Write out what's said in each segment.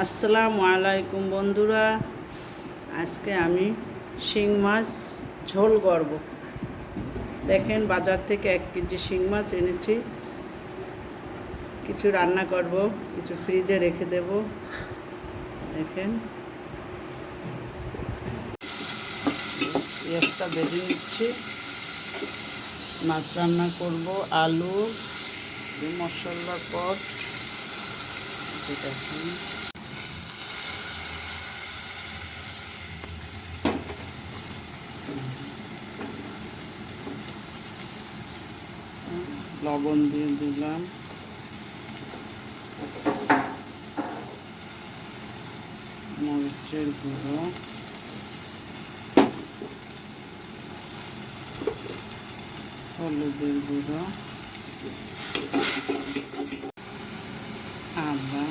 আসসালামু আলাইকুম বন্ধুরা, আজকে আমি শিং মাছ ঝোল করব। দেখেন, বাজার থেকে 1 কেজি শিং মাছ এনেছি। কিছু রান্না করব, কিছু ফ্রিজে রেখে দেব। দেখেন, পেঁয়াজটা বেজে নিচ্ছি। মাছ রান্না করব, আলু, মশলার পট। দেখেন, লবণ দিয়ে দিলাম, মরিচের গুঁড়ো, হলুদের গুঁড়ো, আদা,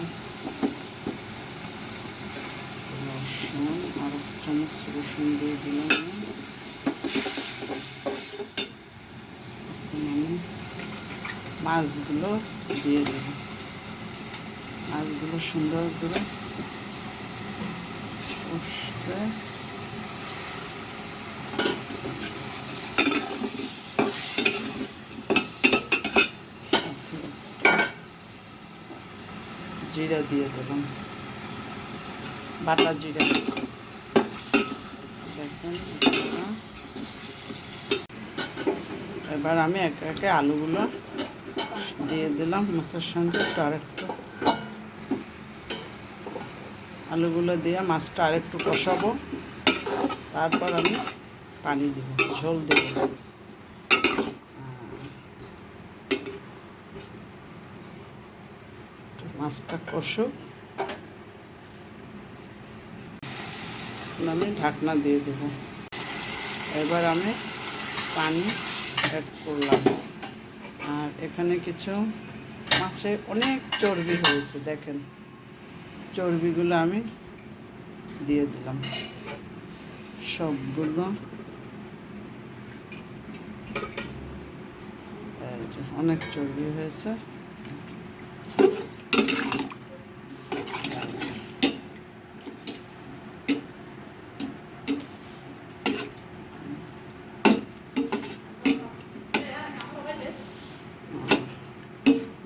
রসুন, আর 1 চামচ রসুন দিয়ে দিলাম। আমি মাছগুলো দিয়ে দেব। মাছগুলো সুন্দর করে কষতে জিরা দিয়ে দিলাম, বাটা জিরা। দেখেন, এবার আমি একে একে আলুগুলো দিয়ে দিলাম মাছের সঙ্গে। আরেকটু আলুগুলো দিয়ে মাছটা আরেকটু কষাবো, তারপর আমি পানি দেব, ঝোল দেব। মাছটা কষুক, আমি ঢাকনা দিয়ে দেব। এবার আমি পানি অ্যাড করলাম। আর এখানে কিছু মাছে অনেক চর্বি হয়েছে, দেখেন, চর্বিগুলো আমি দিয়ে দিলাম সবগুলো। অনেক চর্বি হয়েছে।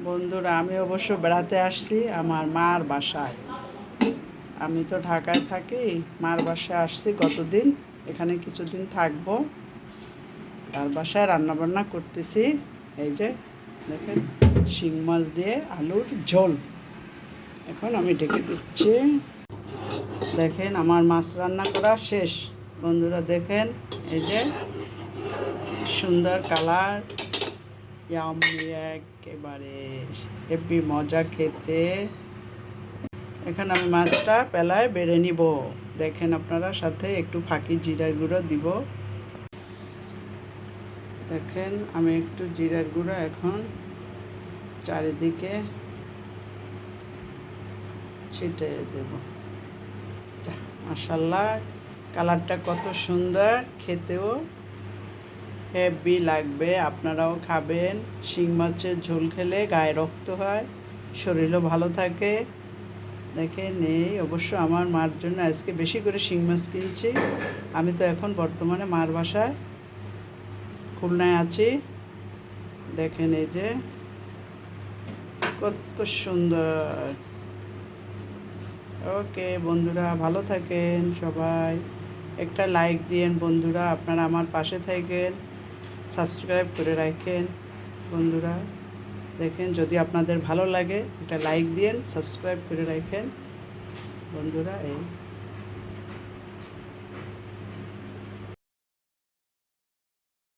বন্ধুরা, আমি অবশ্য বেড়াতে আসছি আমার মার বাসায়। আমি তো ঢাকায় থাকি, মার বাসায় আসছি গতদিন। এখানে কিছুদিন থাকবো। তার বাসায় রান্নাবান্না করতেছি। এই যে দেখেন, শিং মাছ দিয়ে আলুর ঝোল। এখন আমি ঢেকে দিচ্ছি। দেখেন, আমার মাছ রান্না করা শেষ। বন্ধুরা দেখেন, এই যে সুন্দর কালার, একেবারে হেব্বি মজা খেতে। এখন আমি মাছটা পেলায় বেড়ে নিব। দেখেন আপনারা, সাথে একটু ফাঁকি জিরার গুঁড়ো দিব। দেখেন, আমি একটু জিরার গুঁড়ো এখন চারিদিকে ছিটিয়ে দেব। মাশাআল্লাহ, কালারটা কত সুন্দর, খেতেও হেভি লাগবে। আপনারাও খাবেন। শিং মাছের ঝোল খেলে গায়ে রক্ত হয়, শরীরও ভালো থাকে। দেখেন, এই অবশ্য আমার মার জন্য আজকে বেশি করে শিং মাছ কিনছি। আমি তো এখন বর্তমানে মার বাসায় খুলনায় আছি। দেখেন, এই যে কত সুন্দর। ওকে বন্ধুরা, ভালো থাকেন সবাই। একটা লাইক দিয়েন বন্ধুরা, আপনারা আমার পাশে থাকেন, সাবস্ক্রাইব করে রাখেন বন্ধুরা। দেখেন, যদি আপনাদের ভালো লাগে একটা লাইক দিয়েন, সাবস্ক্রাইব করে রাখেন বন্ধুরা। এই